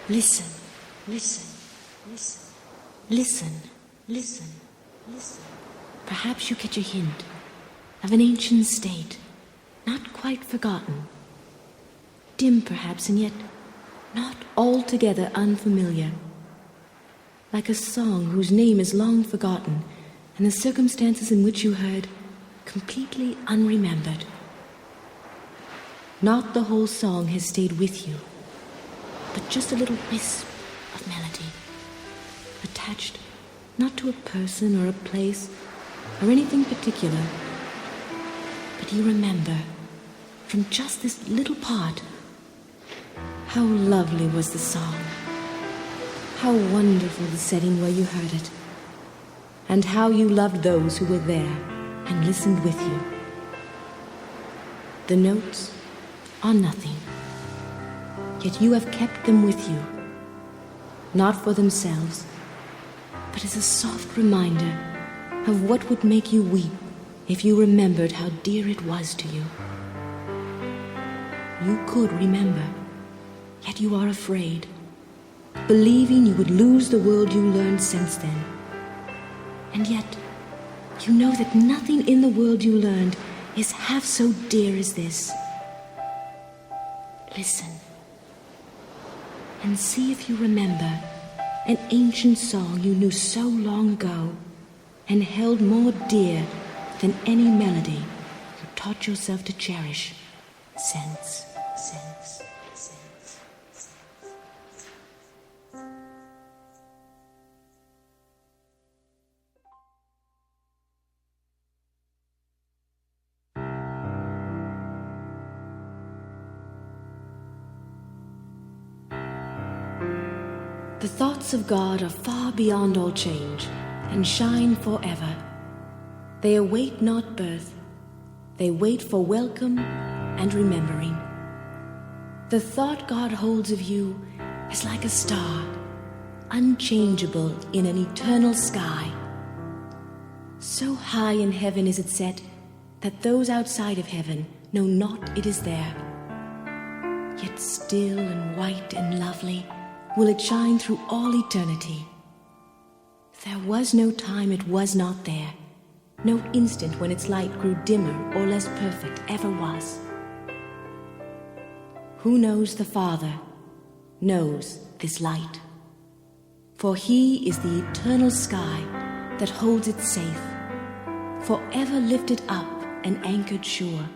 Listen, listen, listen, listen, listen, listen. Perhaps you catch a hint of an ancient state, not quite forgotten. Dim perhaps, and yet not altogether unfamiliar. Like a song whose name is long forgotten, and the circumstances in which you heard completely unremembered. Not the whole song has stayed with you, but just a little wisp of melody, attached not to a person or a place or anything particular, but you remember from just this little part how lovely was the song, how wonderful the setting where you heard it, and how you loved those who were there and listened with you. The notes are nothing, yet you have kept them with you, not for themselves, but as a soft reminder of what would make you weep if you remembered how dear it was to you. You could remember, yet you are afraid, believing you would lose the world you learned since then. And yet, you know that nothing in the world you learned is half so dear as this. Listen, and see if you remember an ancient song you knew so long ago and held more dear than any melody you taught yourself to cherish since. The thoughts of God are far beyond all change and shine forever. They await not birth, they wait for welcome and remembering. The thought God holds of you is like a star, unchangeable in an eternal sky. So high in heaven is it set that those outside of heaven know not it is there. Yet still and white and lovely will it shine through all eternity. There was no time it was not there, no instant when its light grew dimmer or less perfect ever was. Who knows the Father knows this light, for He is the eternal sky that holds it safe, forever lifted up and anchored sure.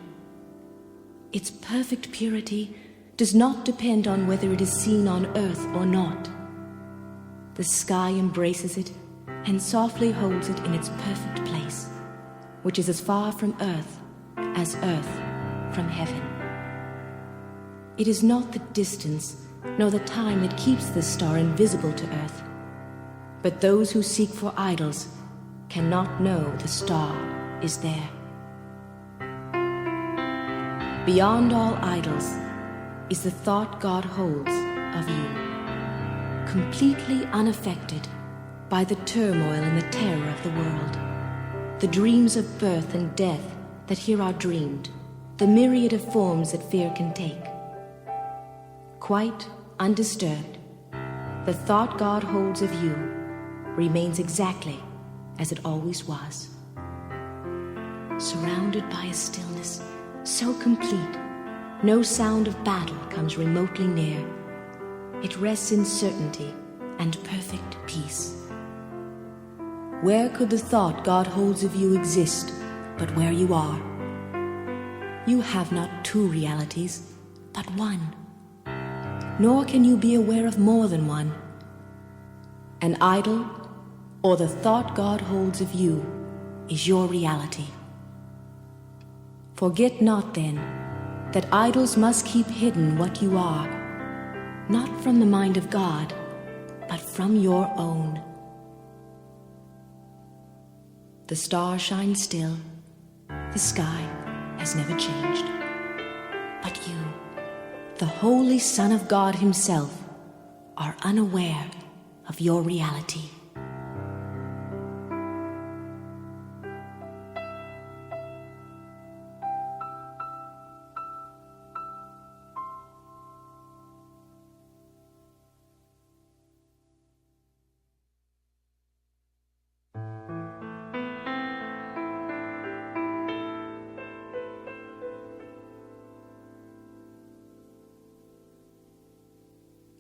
Its perfect purity does not depend on whether it is seen on earth or not. The sky embraces it and softly holds it in its perfect place, which is as far from earth as earth from heaven. It is not the distance nor the time that keeps this star invisible to earth, but those who seek for idols cannot know the star is there. Beyond all idols is the thought God holds of you, completely unaffected by the turmoil and the terror of the world, the dreams of birth and death that here are dreamed, the myriad of forms that fear can take. Quite undisturbed, the thought God holds of you remains exactly as it always was. Surrounded by a stillness so complete, no sound of battle comes remotely near. It rests in certainty and perfect peace. Where could the thought God holds of you exist but where you are? You have not two realities, but one. Nor can you be aware of more than one. An idol, or the thought God holds of you, is your reality. Forget not, then, that idols must keep hidden what you are, not from the mind of God, but from your own. The star shines still, the sky has never changed. But you, the Holy Son of God Himself, are unaware of your reality.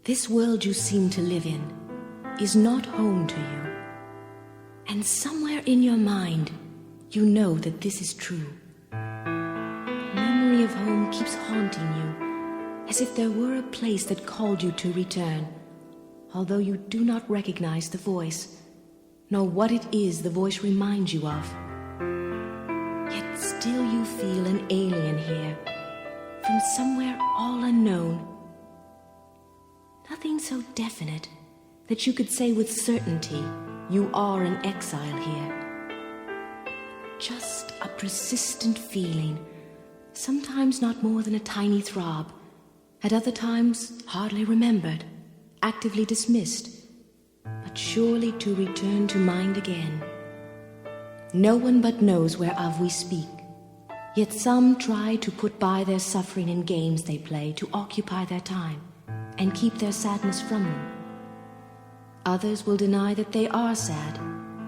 This world you seem to live in is not home to you. And somewhere in your mind, you know that this is true. The memory of home keeps haunting you, as if there were a place that called you to return, although you do not recognize the voice, nor what it is the voice reminds you of. Yet still you feel an alien here, from somewhere all unknown. Nothing so definite that you could say with certainty you are an exile here. Just a persistent feeling, sometimes not more than a tiny throb, at other times hardly remembered, actively dismissed, but surely to return to mind again. No one but knows whereof we speak, yet some try to put by their suffering in games they play to occupy their time and keep their sadness from them. Others will deny that they are sad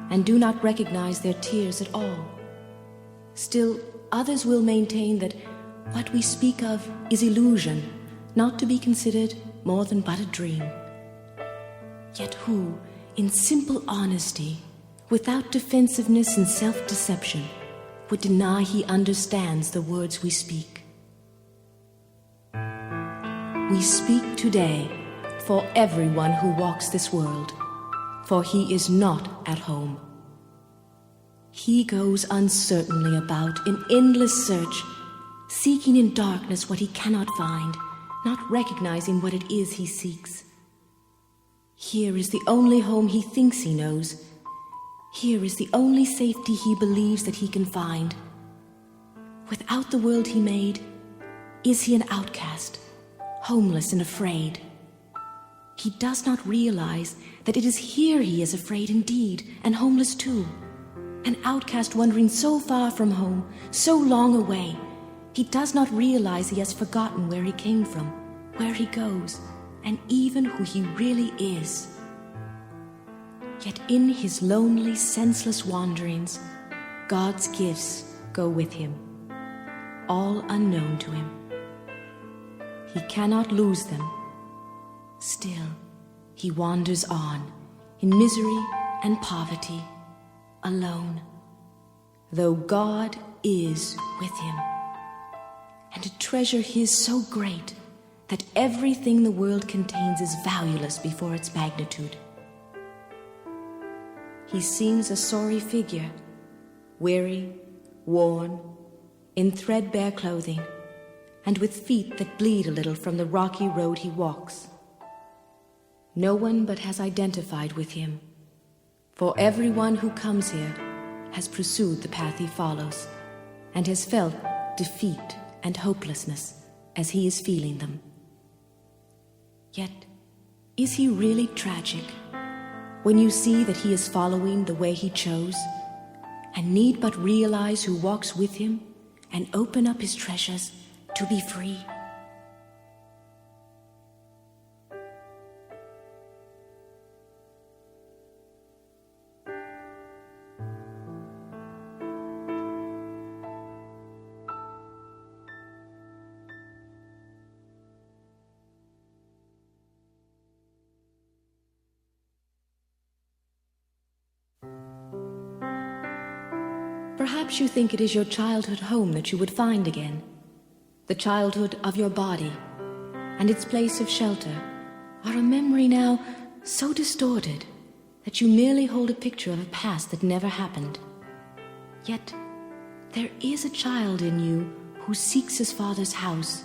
and do not recognize their tears at all. Still, others will maintain that what we speak of is illusion, not to be considered more than but a dream. Yet who, in simple honesty, without defensiveness and self-deception, would deny he understands the words we speak? We speak today for everyone who walks this world, for he is not at home. He goes uncertainly about in endless search, seeking in darkness what he cannot find, not recognizing what it is he seeks. Here is the only home he thinks he knows. Here is the only safety he believes that he can find. Without the world he made, is he an outcast, homeless and afraid? He does not realize that it is here he is afraid indeed, and homeless too. An outcast wandering so far from home, so long away, he does not realize he has forgotten where he came from, where he goes, and even who he really is. Yet in his lonely, senseless wanderings, God's gifts go with him, all unknown to him. He cannot lose them. Still, he wanders on, in misery and poverty, alone, though God is with him, and a treasure his so great that everything the world contains is valueless before its magnitude. He seems a sorry figure, weary, worn, in threadbare clothing, and with feet that bleed a little from the rocky road he walks. No one but has identified with him, for everyone who comes here has pursued the path he follows, and has felt defeat and hopelessness as he is feeling them. Yet, is he really tragic when you see that he is following the way he chose, and need but realize who walks with him and open up his treasures to be free? Perhaps you think it is your childhood home that you would find again, the childhood of your body, and its place of shelter are a memory now so distorted that you merely hold a picture of a past that never happened. Yet, there is a child in you who seeks his father's house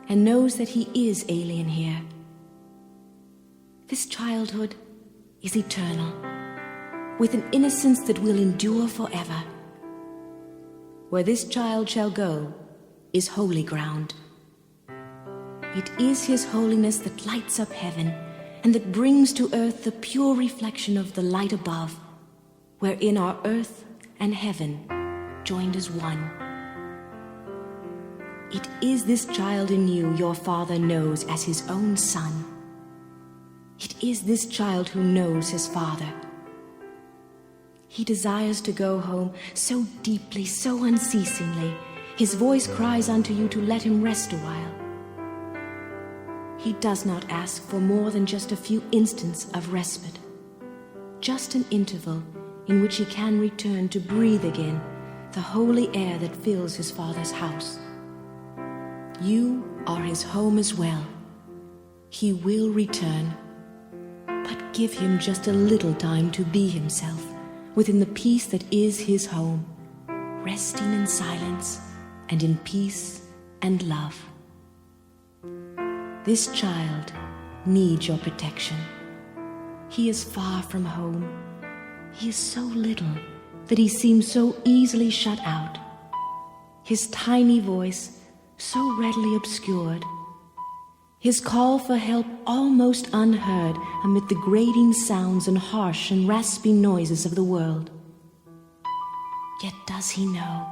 and knows that he is alien here. This childhood is eternal, with an innocence that will endure forever. Where this child shall go is holy ground. It is his holiness that lights up heaven and that brings to earth the pure reflection of the light above, wherein are earth and heaven joined as one. It is this child in you your Father knows as his own son. It is this child who knows his Father. He desires to go home so deeply, so unceasingly. His voice cries unto you to let him rest a while. he does not ask for more than just a few instants of respite, just an interval in which he can return to breathe again the holy air that fills his Father's house. You are his home as well. He will return, but give him just a little time to be himself within the peace that is his home, resting in silence and in peace and love. This child needs your protection. He is far from home. He is so little that he seems so easily shut out. His tiny voice so readily obscured. His call for help almost unheard amid the grating sounds and harsh and rasping noises of the world. Yet does he know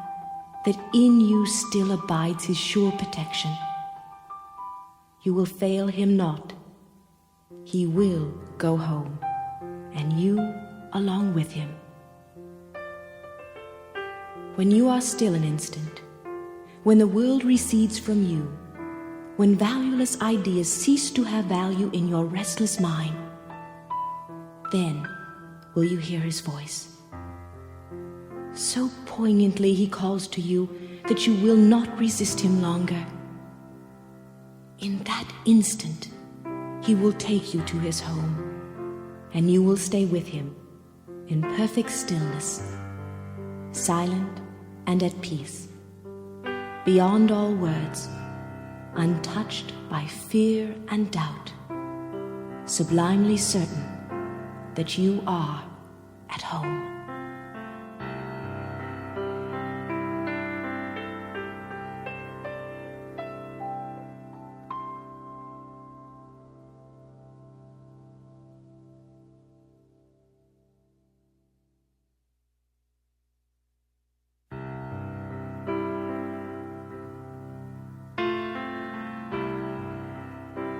that in you still abides his sure protection? You will fail him not. He will go home, and you along with him. When you are still an instant, when the world recedes from you, when valueless ideas cease to have value in your restless mind, then will you hear his voice. So poignantly he calls to you that you will not resist him longer. In that instant, he will take you to his home, and you will stay with him in perfect stillness, silent and at peace, beyond all words, untouched by fear and doubt, sublimely certain that you are at home.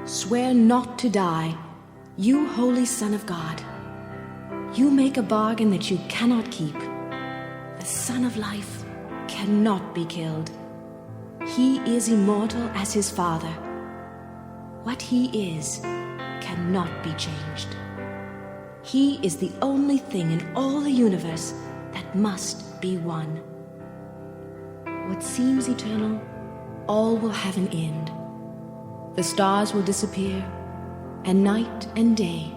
Swear not to die, you holy Son of God. You make a bargain that you cannot keep. The Son of Life cannot be killed. He is immortal as his Father. What he is cannot be changed. He is the only thing in all the universe that must be one. What seems eternal, all will have an end. The stars will disappear, and night and day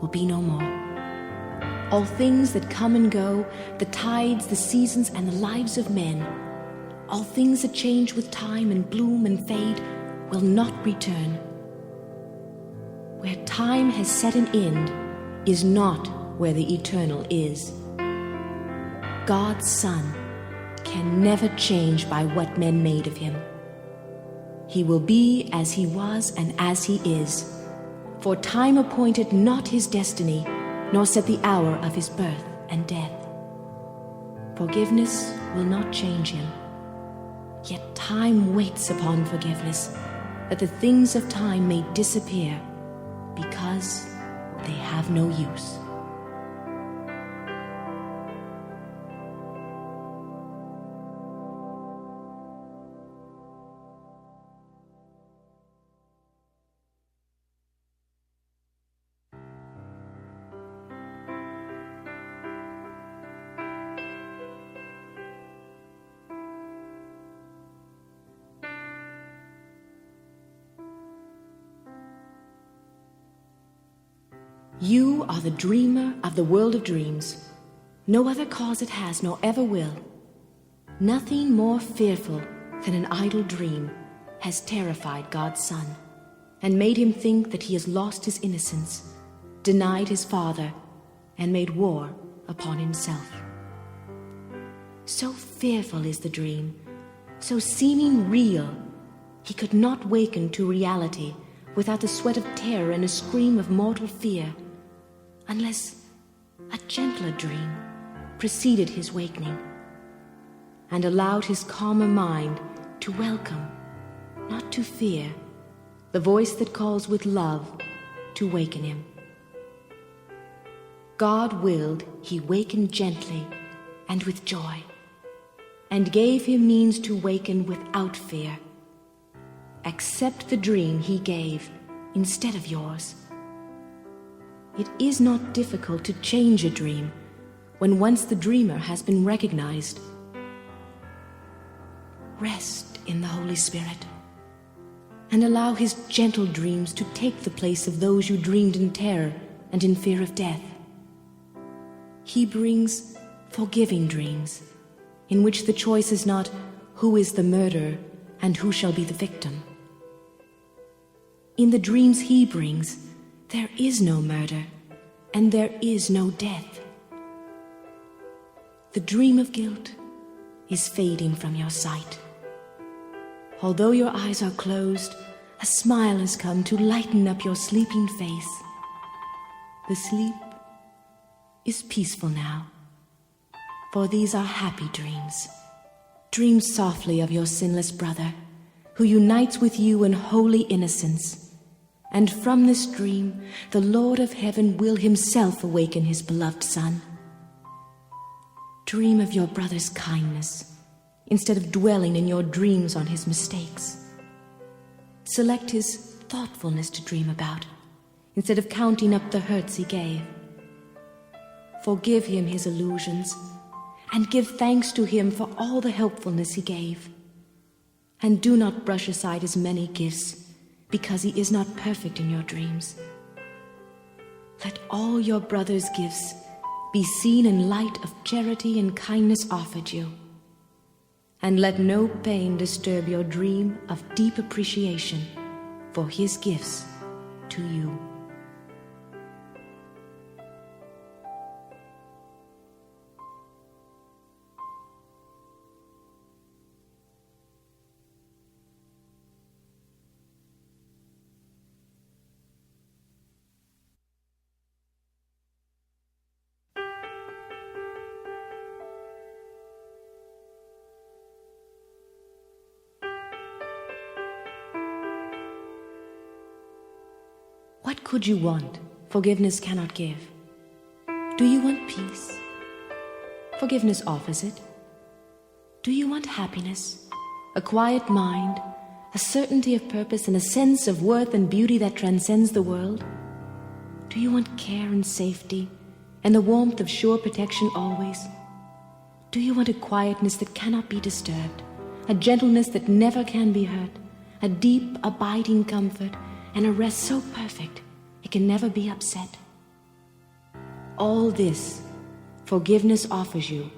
will be no more. All things that come and go, the tides, the seasons, and the lives of men, all things that change with time and bloom and fade, will not return. Where time has set an end is not where the eternal is. God's Son can never change by what men made of him. He will be as he was and as he is, for time appointed not his destiny, nor set the hour of his birth and death. Forgiveness will not change him, yet time waits upon forgiveness, that the things of time may disappear, because they have no use. You are the dreamer of the world of dreams. No other cause it has, nor ever will. Nothing more fearful than an idle dream has terrified God's Son, and made him think that he has lost his innocence, denied his Father, and made war upon himself. So fearful is the dream, so seeming real, he could not waken to reality without the sweat of terror and a scream of mortal fear, unless a gentler dream preceded his wakening, and allowed his calmer mind to welcome, not to fear, the voice that calls with love to waken him. God willed he waken gently and with joy, and gave him means to waken without fear. Accept the dream he gave, instead of yours. It is not difficult to change a dream when once the dreamer has been recognized. Rest in the Holy Spirit and allow his gentle dreams to take the place of those you dreamed in terror and in fear of death. He brings forgiving dreams in which the choice is not who is the murderer and who shall be the victim. In the dreams he brings, there is no murder and there is no death. The dream of guilt is fading from your sight. Although your eyes are closed, a smile has come to lighten up your sleeping face. The sleep is peaceful now, for these are happy dreams. Dream softly of your sinless brother, who unites with you in holy innocence. And from this dream, the Lord of heaven will himself awaken his beloved son. Dream of your brother's kindness, instead of dwelling in your dreams on his mistakes. Select his thoughtfulness to dream about, instead of counting up the hurts he gave. Forgive him his illusions, and give thanks to him for all the helpfulness he gave. And do not brush aside his many gifts, because he is not perfect in your dreams. Let all your brother's gifts be seen in light of charity and kindness offered you. And let no pain disturb your dream of deep appreciation for his gifts to you. What could you want forgiveness cannot give? Do you want peace? Forgiveness offers it. Do you want happiness, a quiet mind, a certainty of purpose, and a sense of worth and beauty that transcends the world? Do you want care and safety, and the warmth of sure protection always? Do you want a quietness that cannot be disturbed, a gentleness that never can be hurt, a deep, abiding comfort, and a rest so perfect it can never be upset? All this forgiveness offers you,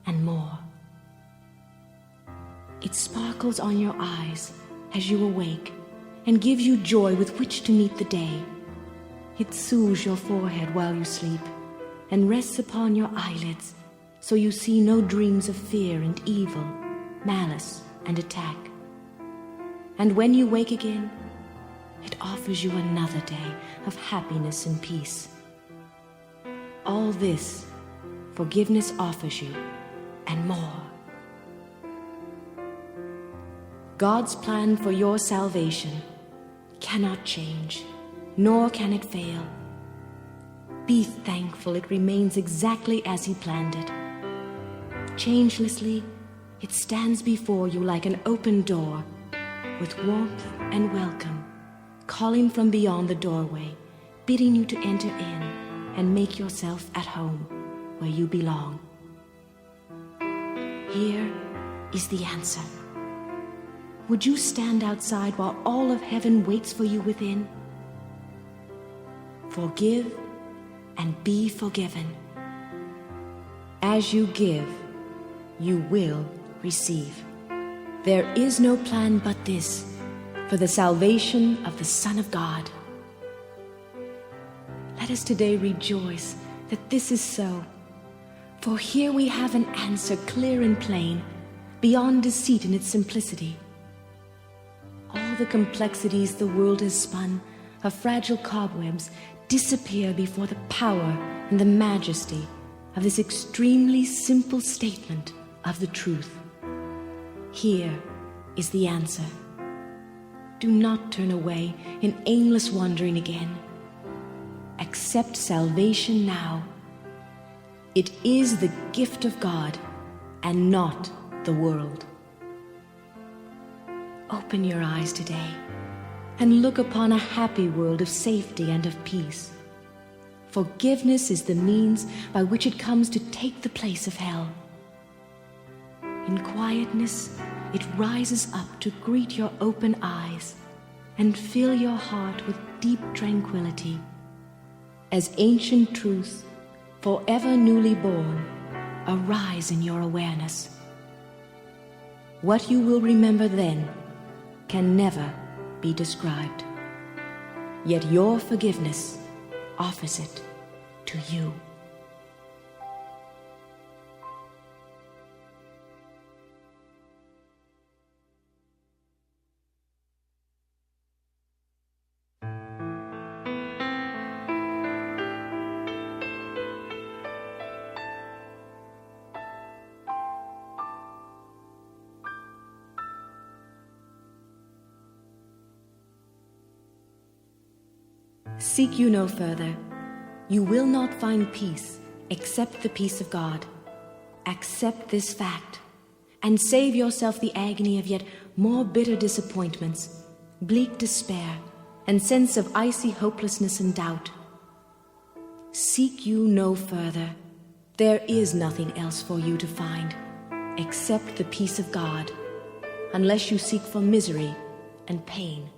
and more. It sparkles on your eyes as you awake and gives you joy with which to meet the day. It soothes your forehead while you sleep and rests upon your eyelids, so you see no dreams of fear and evil, malice and attack. And when you wake again, it offers you another day of happiness and peace. All this forgiveness offers you, and more. God's plan for your salvation cannot change, nor can it fail. Be thankful it remains exactly as He planned it. Changelessly, it stands before you like an open door, with warmth and welcome, calling from beyond the doorway, bidding you to enter in and make yourself at home where you belong. Here is the answer. Would you stand outside while all of heaven waits for you within? Forgive and be forgiven. As you give, you will receive. There is no plan but this, for the salvation of the Son of God. Let us today rejoice that this is so, for here we have an answer clear and plain, beyond deceit in its simplicity. All the complexities the world has spun of fragile cobwebs disappear before the power and the majesty of this extremely simple statement of the truth. Here is the answer. Do not turn away in aimless wandering again. Accept salvation now. It is the gift of God and not the world. Open your eyes today and look upon a happy world of safety and of peace. Forgiveness is the means by which it comes to take the place of hell. In quietness, it rises up to greet your open eyes and fill your heart with deep tranquility, as ancient truths, forever newly born, arise in your awareness. What you will remember then can never be described, yet your forgiveness offers it to you. Seek you no further. You will not find peace except the peace of God. Accept this fact and save yourself the agony of yet more bitter disappointments, bleak despair, and sense of icy hopelessness and doubt. Seek you no further. There is nothing else for you to find except the peace of God, unless you seek for misery and pain.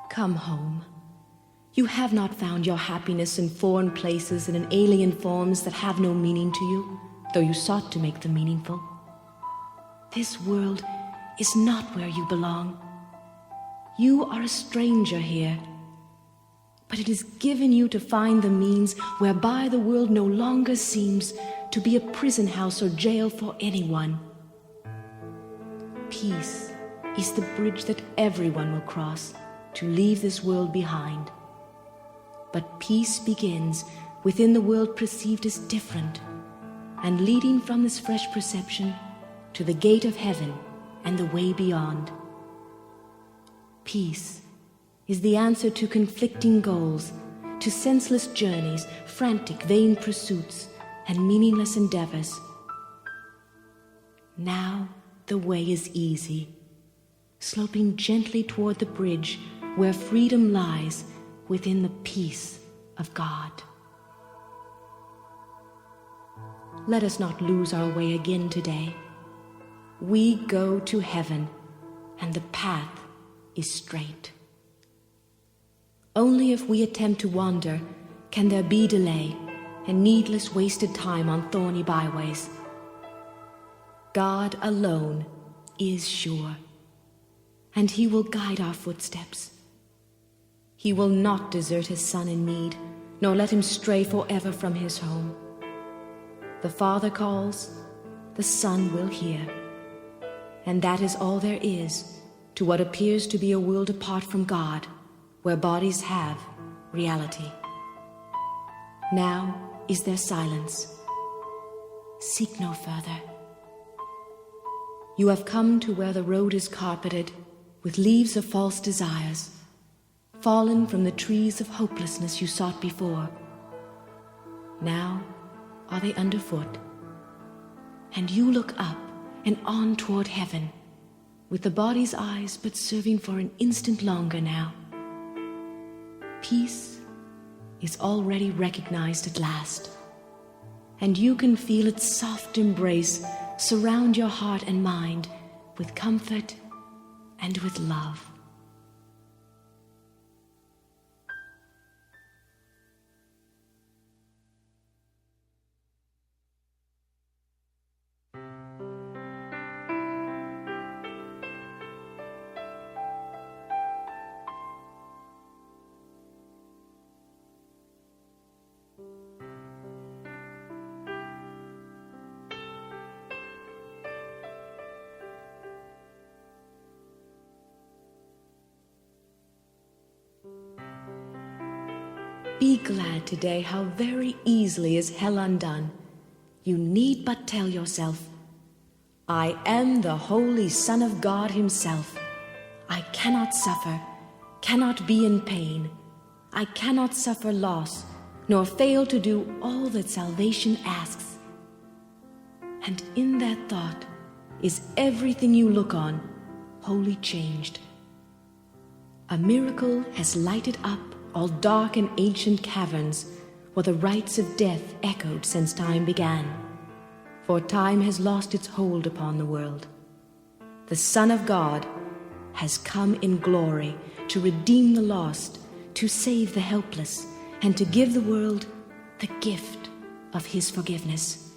Come home. You have not found your happiness in foreign places and in alien forms that have no meaning to you, though you sought to make them meaningful. This world is not where you belong. You are a stranger here, but it is given you to find the means whereby the world no longer seems to be a prison house or jail for anyone. Peace is the bridge that everyone will cross to leave this world behind. But peace begins within the world perceived as different, and leading from this fresh perception to the gate of heaven and the way beyond. Peace is the answer to conflicting goals, to senseless journeys, frantic, vain pursuits, and meaningless endeavors. Now the way is easy, sloping gently toward the bridge where freedom lies within the peace of God. Let us not lose our way again today. We go to heaven, and the path is straight. Only if we attempt to wander can there be delay and needless wasted time on thorny byways. God alone is sure, and He will guide our footsteps. He will not desert His Son in need, nor let him stray forever from his home. The Father calls, the Son will hear. And that is all there is to what appears to be a world apart from God, where bodies have reality. Now is there silence. Seek no further. You have come to where the road is carpeted with leaves of false desires, fallen from the trees of hopelessness you sought before. Now are they underfoot, and you look up and on toward heaven, with the body's eyes but serving for an instant longer now. Peace is already recognized at last, and you can feel its soft embrace surround your heart and mind with comfort and with love. Be glad today how very easily is hell undone. You need but tell yourself, I am the Holy Son of God Himself. I cannot suffer, cannot be in pain. I cannot suffer loss, nor fail to do all that salvation asks. And in that thought is everything you look on, wholly changed. A miracle has lighted up all dark and ancient caverns where the rites of death echoed since time began. For time has lost its hold upon the world. The Son of God has come in glory to redeem the lost, to save the helpless, and to give the world the gift of his forgiveness.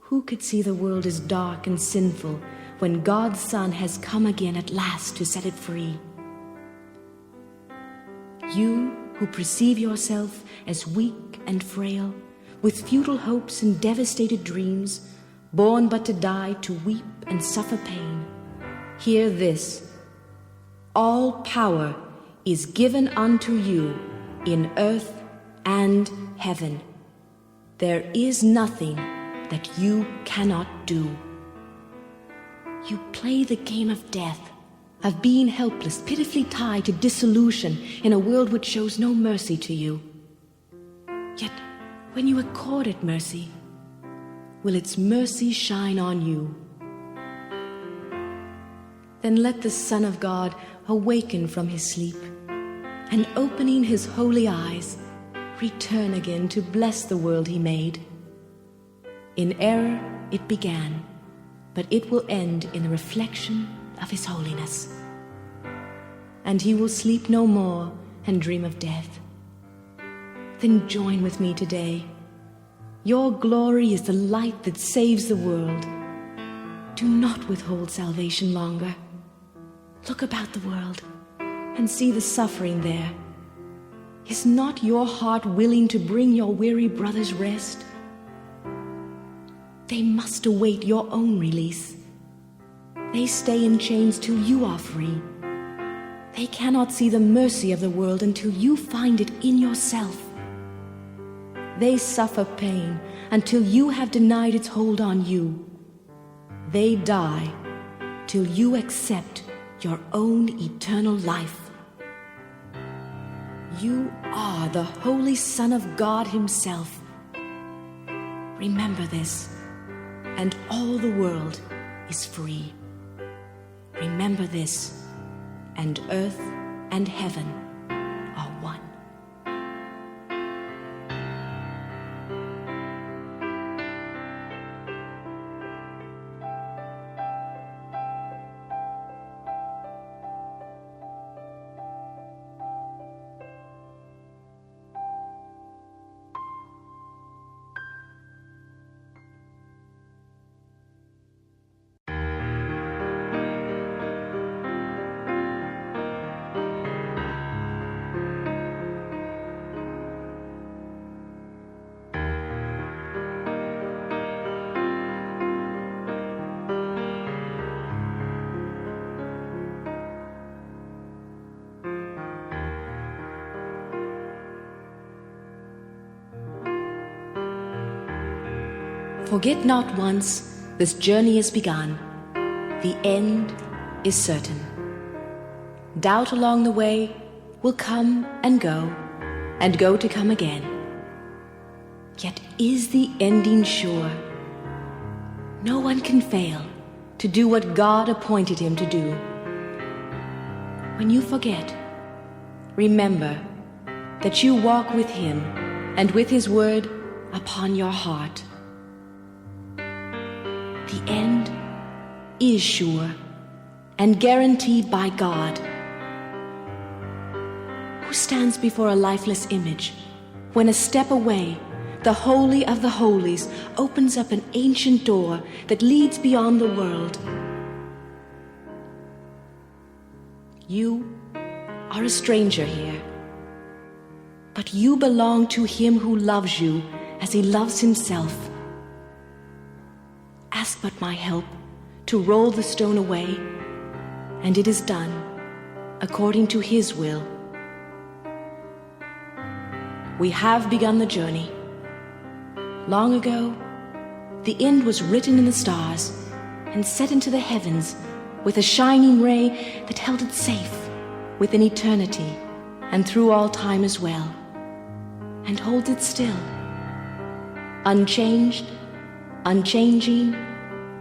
Who could see the world as dark and sinful when God's Son has come again at last to set it free? You who perceive yourself as weak and frail, with futile hopes and devastated dreams, born but to die, to weep and suffer pain, hear this: all power is given unto you in earth and heaven. There is nothing that you cannot do. You play the game of death, of being helpless, pitifully tied to dissolution in a world which shows no mercy to you. Yet, when you accord it mercy, will its mercy shine on you? Then let the Son of God awaken from his sleep, and opening his holy eyes, return again to bless the world he made. In error it began, but it will end in the reflection of his holiness. And he will sleep no more and dream of death. Then join with me today. Your glory is the light that saves the world. Do not withhold salvation longer. Look about the world and see the suffering there. Is not your heart willing to bring your weary brothers rest? They must await your own release. They stay in chains till you are free. They cannot see the mercy of the world until you find it in yourself. They suffer pain until you have denied its hold on you. They die till you accept your own eternal life. You are the Holy Son of God himself. Remember this, and all the world is free. Remember this, and earth and heaven are one. Forget not once this journey is begun, the end is certain. Doubt along the way will come and go to come again. Yet is the ending sure? No one can fail to do what God appointed him to do. When you forget, remember that you walk with him and with his word upon your heart. The end is sure and guaranteed by God. Who stands before a lifeless image when a step away, the Holy of the Holies opens up an ancient door that leads beyond the world? You are a stranger here, but you belong to him who loves you as he loves himself. Ask but my help to roll the stone away, and it is done according to his will. We have begun the journey. Long ago, the end was written in the stars and set into the heavens with a shining ray that held it safe within eternity and through all time as well, and holds it still, unchanged, unchanging,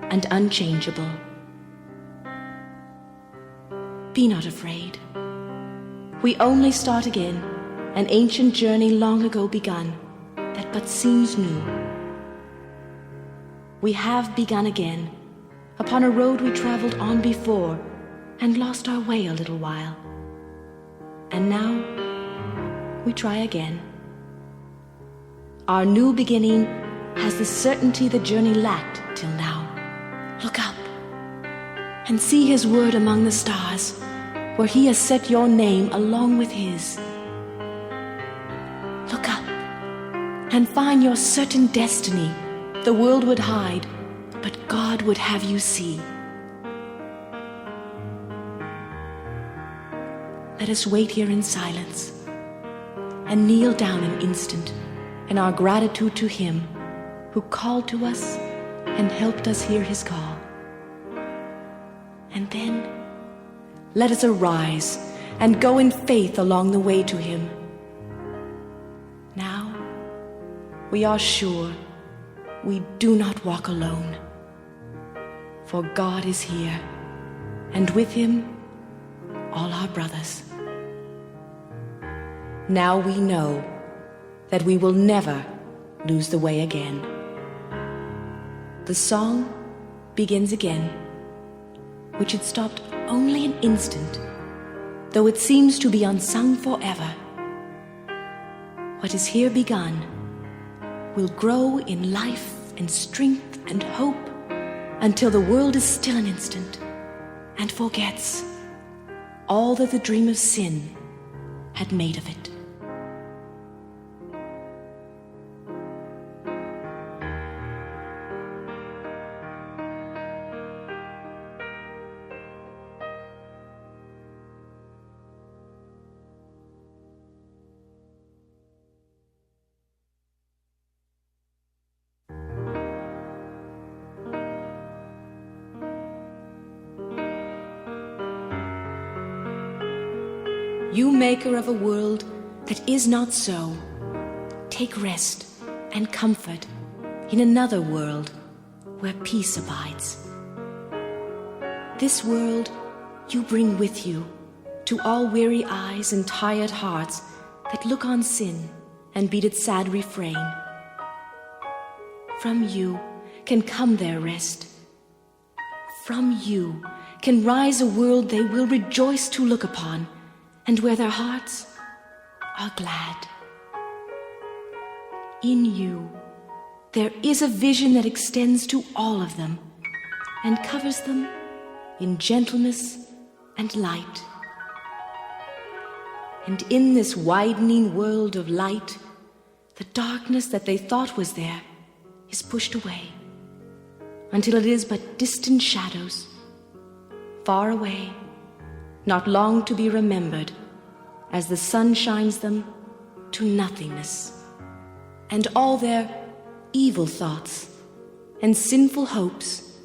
and unchangeable. Be not afraid. We only start again, an ancient journey long ago begun, that but seems new. We have begun again, upon a road we traveled on before, and lost our way a little while. And now, we try again. Our new beginning has the certainty the journey lacked till now. Look up, and see his word among the stars, where he has set your name along with his. Look up, and find your certain destiny the world would hide, but God would have you see. Let us wait here in silence and kneel down an instant in our gratitude to him who called to us and helped us hear his call. And then let us arise and go in faith along the way to him. Now we are sure we do not walk alone, for God is here, and with him all our brothers. Now we know that we will never lose the way again. The song begins again, which had stopped only an instant, though it seems to be unsung forever. What is here begun will grow in life and strength and hope until the world is still an instant and forgets all that the dream of sin had made of it. You maker of a world that is not so, take rest and comfort in another world where peace abides. This world you bring with you to all weary eyes and tired hearts that look on sin and beat its sad refrain. From you can come their rest. From you can rise a world they will rejoice to look upon, and where their hearts are glad. In you, there is a vision that extends to all of them and covers them in gentleness and light. And in this widening world of light, the darkness that they thought was there is pushed away until it is but distant shadows, far away, not long to be remembered, as the sun shines them to nothingness. And all their evil thoughts and sinful hopes,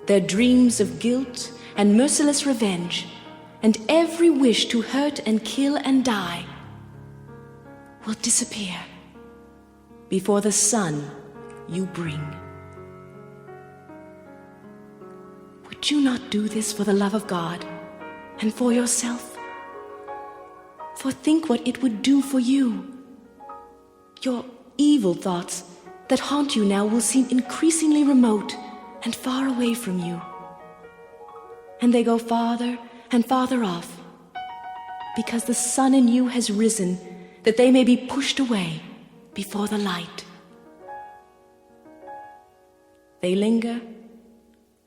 their dreams of guilt and merciless revenge, and every wish to hurt and kill and die, will disappear before the sun you bring. Would you not do this for the love of God and for yourself? For think what it would do for you. Your evil thoughts that haunt you now will seem increasingly remote and far away from you. And they go farther and farther off, because the sun in you has risen, that they may be pushed away before the light. They linger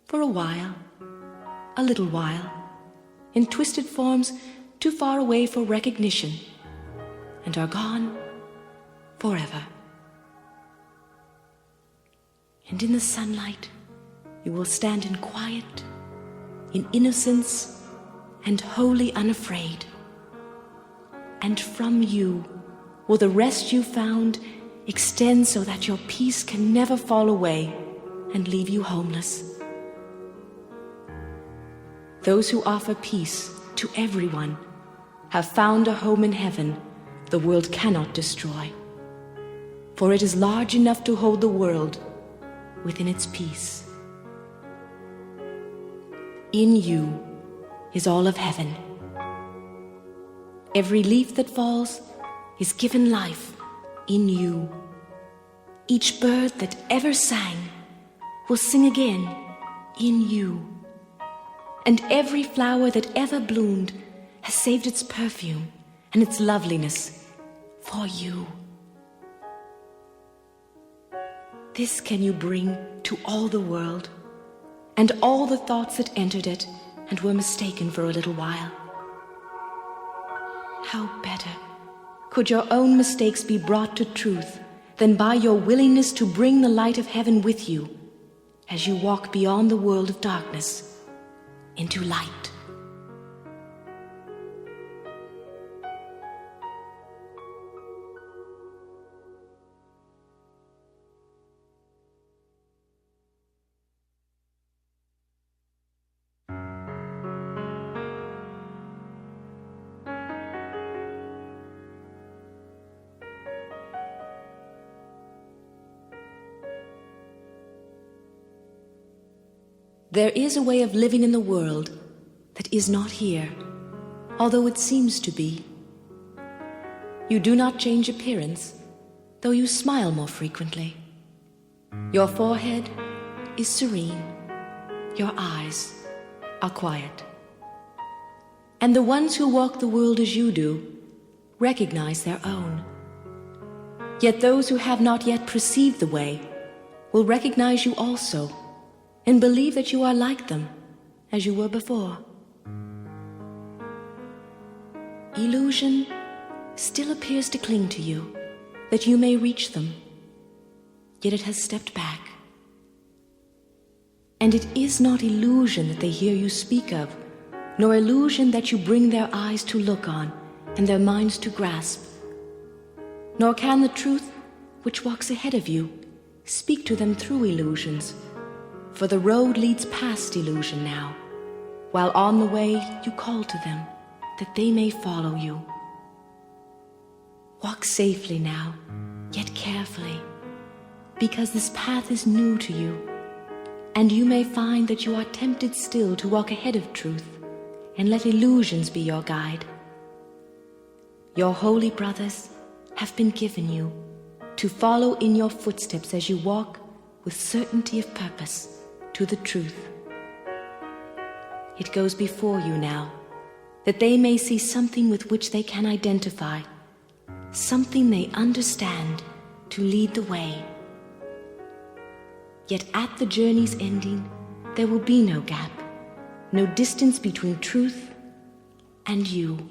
for a while, a little while, in twisted forms too far away for recognition, and are gone forever. And in the sunlight you will stand in quiet, in innocence, and wholly unafraid. And from you will the rest you found extend, so that your peace can never fall away and leave you homeless. Those who offer peace to everyone have found a home in heaven the world cannot destroy, for it is large enough to hold the world within its peace. In you is all of heaven, Every leaf that falls is given life in you. Each bird that ever sang will sing again in you. And every flower that ever bloomed has saved its perfume and its loveliness for you. This can you bring to all the world, and all the thoughts that entered it and were mistaken for a little while. How better could your own mistakes be brought to truth than by your willingness to bring the light of heaven with you as you walk beyond the world of darkness into light. There is a way of living in the world that is not here, although it seems to be. You do not change appearance, though you smile more frequently. Your forehead is serene, your eyes are quiet. And the ones who walk the world as you do recognize their own. Yet those who have not yet perceived the way will recognize you also, and believe that you are like them, as you were before. Illusion still appears to cling to you, that you may reach them, yet it has stepped back. And it is not illusion that they hear you speak of, nor illusion that you bring their eyes to look on, and their minds to grasp. Nor can the truth which walks ahead of you speak to them through illusions, for the road leads past illusion now, while on the way you call to them, that they may follow you. Walk safely now, yet carefully, because this path is new to you, and you may find that you are tempted still to walk ahead of truth, and let illusions be your guide. Your holy brothers have been given you to follow in your footsteps as you walk with certainty of purpose to the truth. It goes before you now, that they may see something with which they can identify, something they understand to lead the way. Yet at the journey's ending, there will be no gap, no distance between truth and you,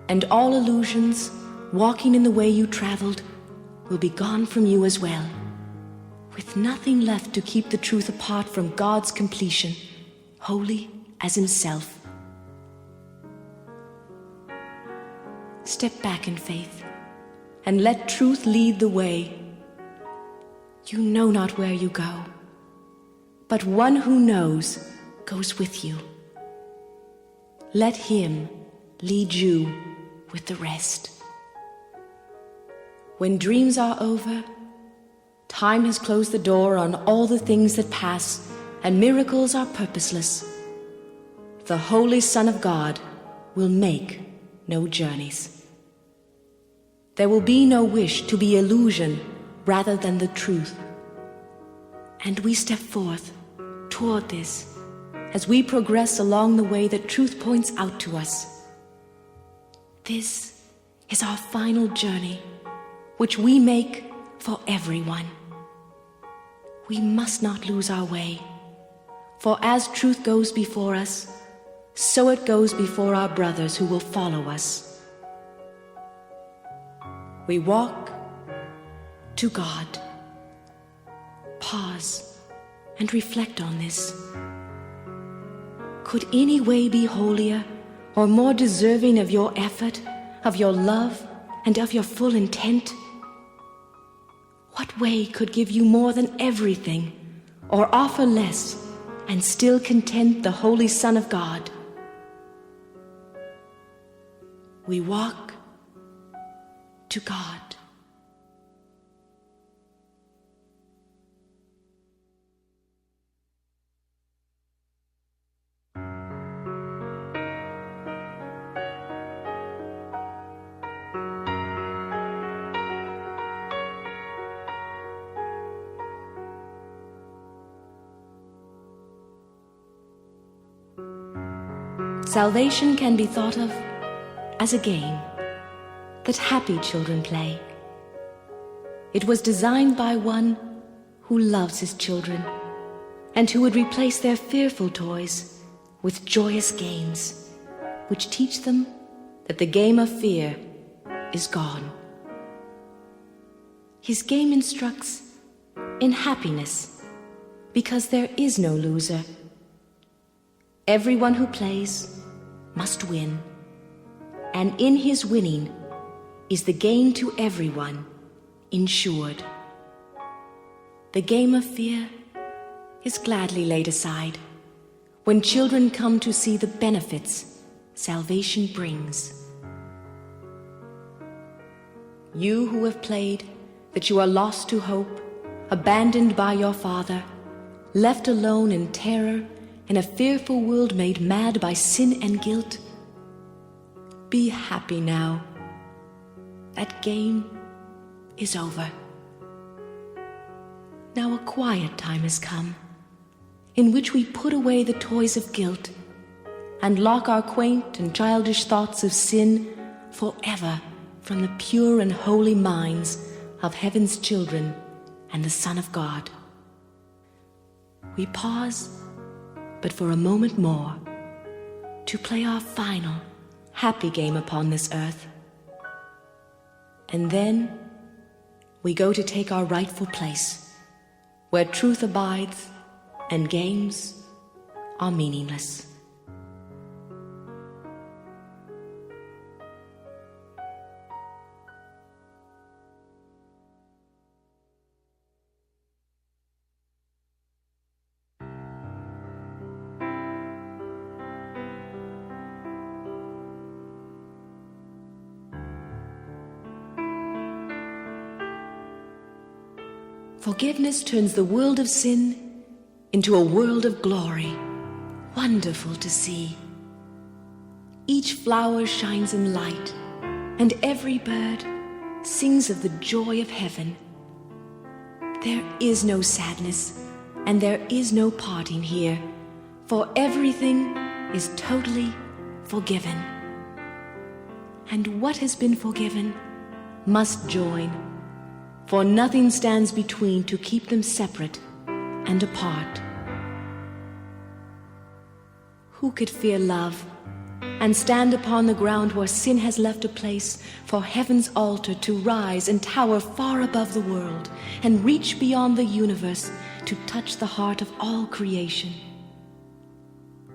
and all illusions, walking in the way you traveled, will be gone from you as well, with nothing left to keep the truth apart from God's completion, holy as himself. Step back in faith, and let truth lead the way. You know not where you go, but one who knows goes with you. Let him lead you with the rest. When dreams are over, time has closed the door on all the things that pass, and miracles are purposeless. The Holy Son of God will make no journeys. There will be no wish to be illusion rather than the truth. And we step forth toward this as we progress along the way that truth points out to us. This is our final journey, which we make for everyone. We must not lose our way, for as truth goes before us, so it goes before our brothers who will follow us. We walk to God. Pause and reflect on this. Could any way be holier or more deserving of your effort, of your love, and of your full intent? What way could give you more than everything, or offer less, and still content the Holy Son of God? We walk to God. Salvation can be thought of as a game that happy children play. It was designed by one who loves his children and who would replace their fearful toys with joyous games, which teach them that the game of fear is gone. His game instructs in happiness because there is no loser. Everyone who plays must win, and in his winning is the gain to everyone insured. The game of fear is gladly laid aside when children come to see the benefits salvation brings. You who have played that you are lost to hope, abandoned by your father, left alone in terror in a fearful world made mad by sin and guilt, be happy now. That game is over. Now a quiet time has come, in which we put away the toys of guilt and lock our quaint and childish thoughts of sin forever from the pure and holy minds of heaven's children and the Son of God. We pause, but for a moment more, to play our final, happy game upon this earth. And then we go to take our rightful place, where truth abides and games are meaningless. Forgiveness turns the world of sin into a world of glory, wonderful to see. Each flower shines in light, and every bird sings of the joy of heaven. There is no sadness, and there is no parting here, for everything is totally forgiven. And what has been forgiven must join, for nothing stands between to keep them separate and apart. Who could fear love and stand upon the ground where sin has left a place for heaven's altar to rise and tower far above the world and reach beyond the universe to touch the heart of all creation?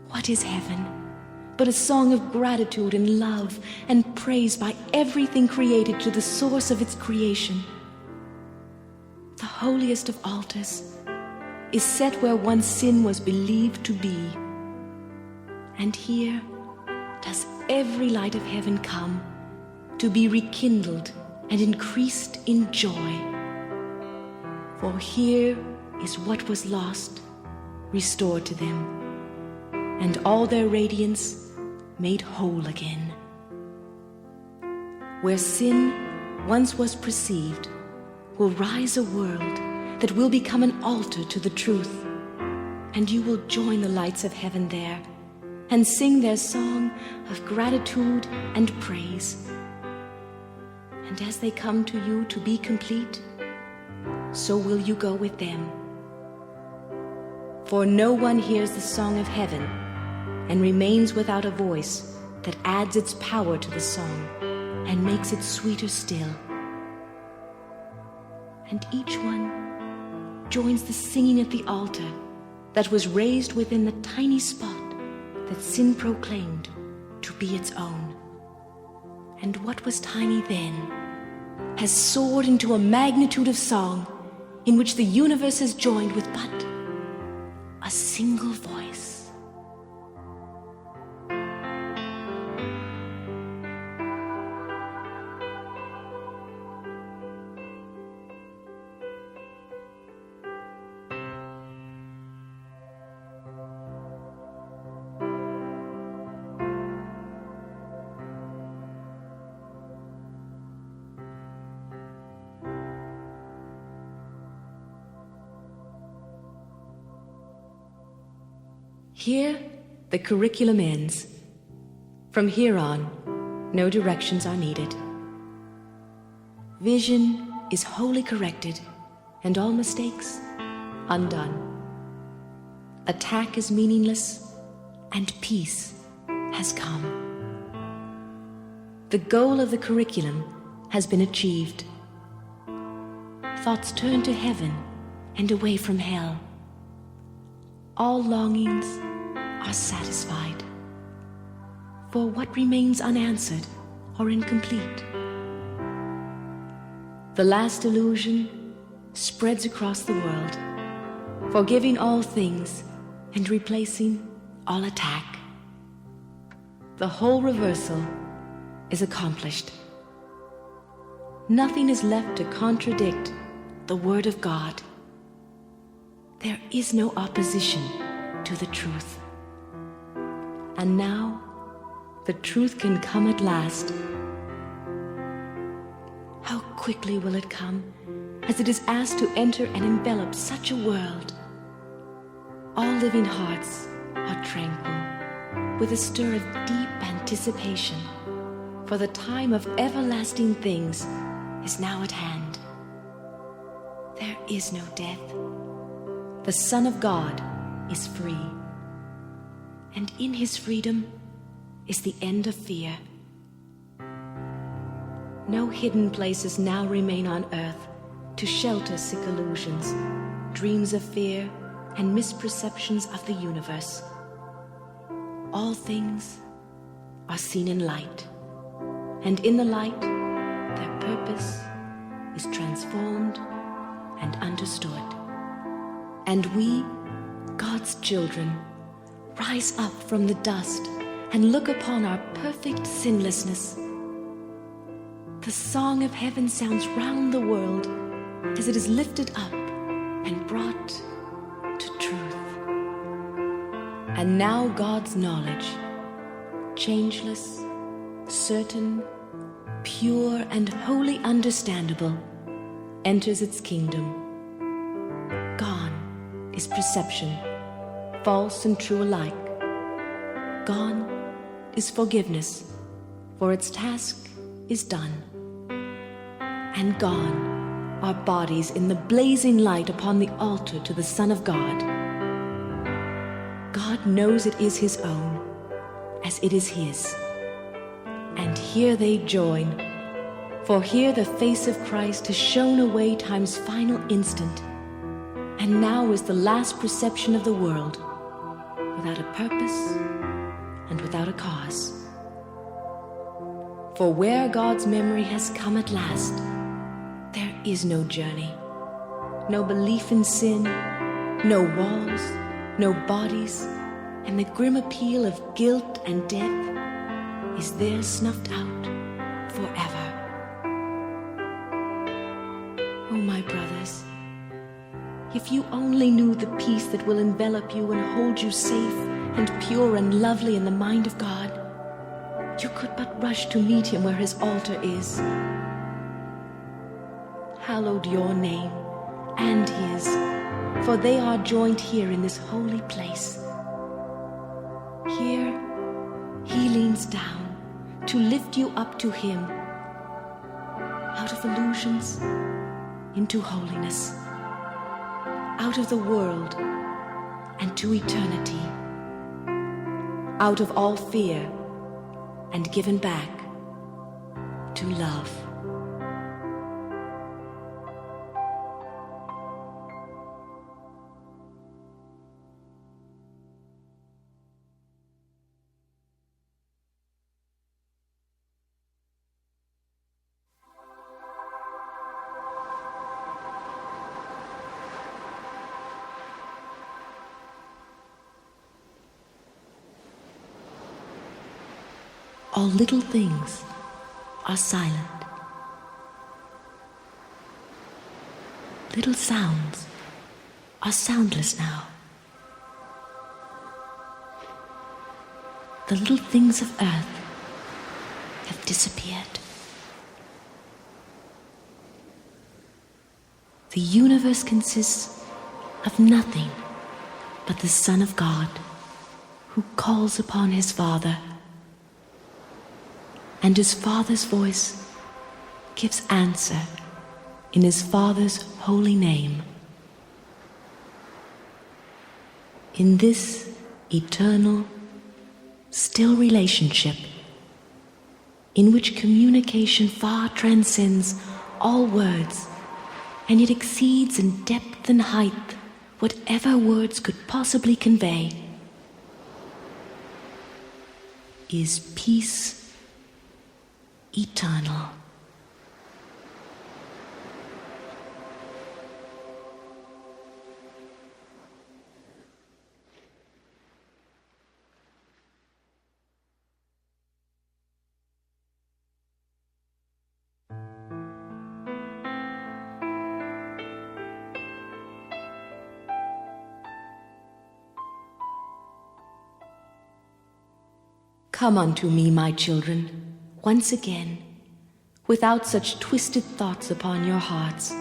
What is heaven but a song of gratitude and love and praise by everything created to the source of its creation? The holiest of altars is set where once sin was believed to be. And here does every light of heaven come to be rekindled and increased in joy. For here is what was lost restored to them, and all their radiance made whole again. Where sin once was perceived, will rise a world that will become an altar to the truth, and you will join the lights of heaven there and sing their song of gratitude and praise. And as they come to you to be complete, so will you go with them. For no one hears the song of heaven and remains without a voice that adds its power to the song and makes it sweeter still. And each one joins the singing at the altar that was raised within the tiny spot that sin proclaimed to be its own. And what was tiny then has soared into a magnitude of song in which the universe has joined with but a single voice. Here, the curriculum ends, From here on, no directions are needed. Vision is wholly corrected, and all mistakes undone. Attack is meaningless, and peace has come. The goal of the curriculum has been achieved. Thoughts turn to heaven and away from hell. All longings are satisfied. For what remains unanswered or incomplete? The last illusion spreads across the world, forgiving all things and replacing all attack. The whole reversal is accomplished. Nothing is left to contradict the Word of God. There is no opposition to the truth. And now, the truth can come at last. How quickly will it come, as it is asked to enter and envelop such a world. All living hearts are tranquil, with a stir of deep anticipation, for the time of everlasting things is now at hand. There is no death. The Son of God is free, and in his freedom is the end of fear. No hidden places now remain on earth to shelter sick illusions, dreams of fear, and misperceptions of the universe. All things are seen in light, and in the light, their purpose is transformed and understood. And we, God's children, rise up from the dust and look upon our perfect sinlessness. The song of heaven sounds round the world as it is lifted up and brought to truth. And now God's knowledge, changeless, certain, pure, and wholly understandable, enters its kingdom. Gone is perception, false and true alike. Gone is forgiveness, for its task is done. And gone are bodies in the blazing light upon the altar to the Son of God. God knows it is his own, as it is his. And here they join, for here the face of Christ has shone away time's final instant, and now is the last perception of the world, without a purpose and without a cause. For where God's memory has come at last, there is no journey, no belief in sin, no walls, no bodies, and the grim appeal of guilt and death is there snuffed out forever. Oh, my brothers, if you only knew the peace that will envelop you and hold you safe and pure and lovely in the mind of God, you could but rush to meet him where his altar is. Hallowed your name and his, for they are joined here in this holy place. Here he leans down to lift you up to him, out of illusions into holiness, out of the world and to eternity, out of all fear and given back to love. All little things are silent. Little sounds are soundless now. The little things of earth have disappeared. The universe consists of nothing but the Son of God, who calls upon his Father and his Father's voice gives answer in his Father's holy name. In this eternal, still relationship, in which communication far transcends all words, and yet exceeds in depth and height whatever words could possibly convey, is peace eternal. Come unto me, my children, once again, without such twisted thoughts upon your hearts.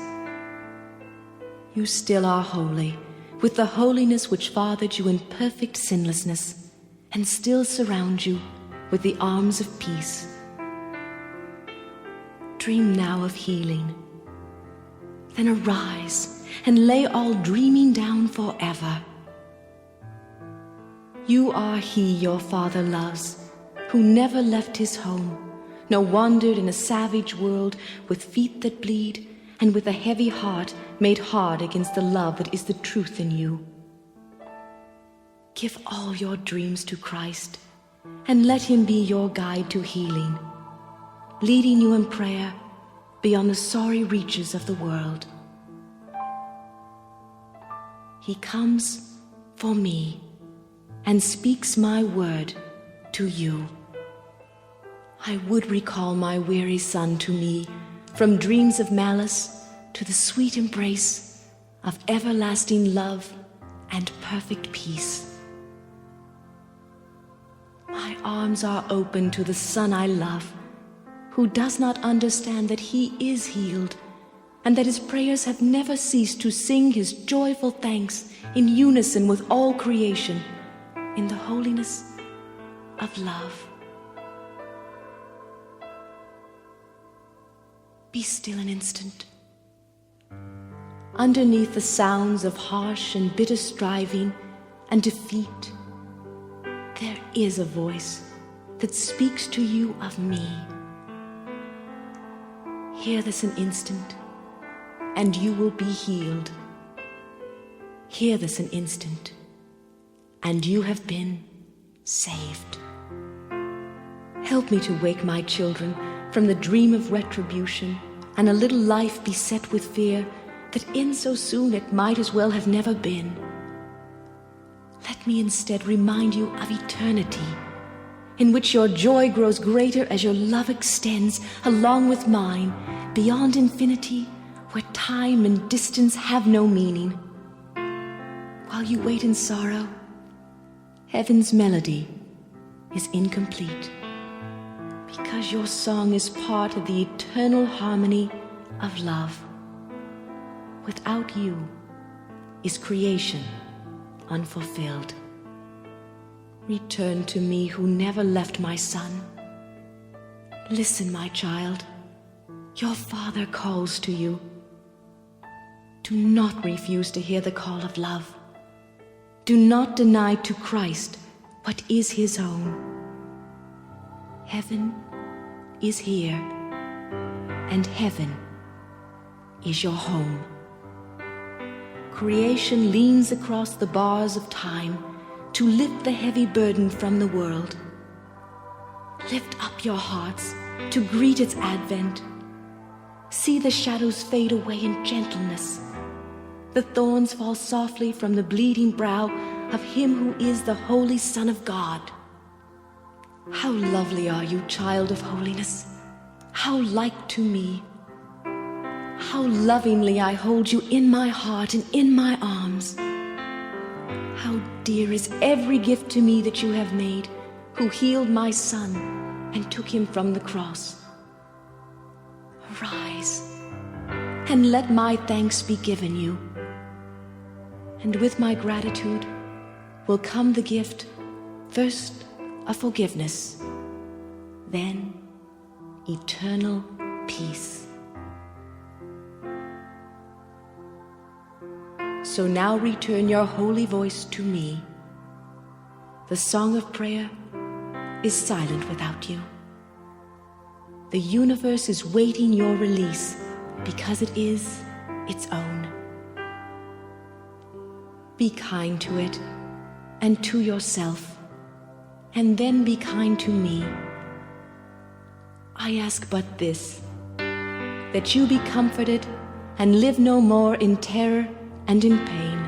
You still are holy, with the holiness which fathered you in perfect sinlessness, and still surround you with the arms of peace. Dream now of healing, then arise and lay all dreaming down forever. You are he your Father loves, who never left his home, nor wandered in a savage world with feet that bleed, and with a heavy heart made hard against the love that is the truth in you. Give all your dreams to Christ, and let him be your guide to healing, leading you in prayer beyond the sorry reaches of the world. He comes for me and speaks my word to you. I would recall my weary son to me, from dreams of malice to the sweet embrace of everlasting love and perfect peace. My arms are open to the son I love, who does not understand that he is healed, and that his prayers have never ceased to sing his joyful thanks in unison with all creation, in the holiness of love. Be still an instant. Underneath the sounds of harsh and bitter striving and defeat, there is a voice that speaks to you of me. Hear this an instant, and you will be healed. Hear this an instant, and you have been saved. Help me to wake my children from the dream of retribution and a little life beset with fear that ends so soon it might as well have never been. Let me instead remind you of eternity, in which your joy grows greater as your love extends along with mine beyond infinity, where time and distance have no meaning. While you wait in sorrow, heaven's melody is incomplete, because your song is part of the eternal harmony of love. Without you is creation unfulfilled. Return to me who never left my son. Listen, my child, your Father calls to you. Do not refuse to hear the call of love. Do not deny to Christ what is his own. Heaven is here, and heaven is your home. Creation leans across the bars of time to lift the heavy burden from the world. Lift up your hearts to greet its advent. See the shadows fade away in gentleness. The thorns fall softly from the bleeding brow of him who is the Holy Son of God. How lovely are you, child of holiness! How like to me! How lovingly I hold you in my heart and in my arms! How dear is every gift to me that you have made, who healed my son and took him from the cross. Arise, and let my thanks be given you. And with my gratitude will come the gift, first of forgiveness, then eternal peace. So now return your holy voice to me. The song of prayer is silent without you. The universe is waiting your release because it is its own. Be kind to it and to yourself, and then be kind to me. I ask but this, that you be comforted and live no more in terror and in pain.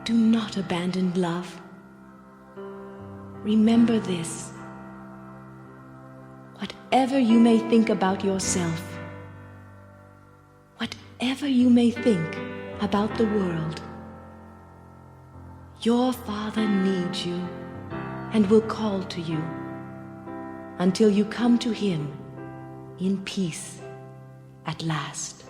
Do not abandon love. Remember this. Whatever you may think about yourself, whatever you may think about the world, your Father needs you and will call to you until you come to Him in peace at last.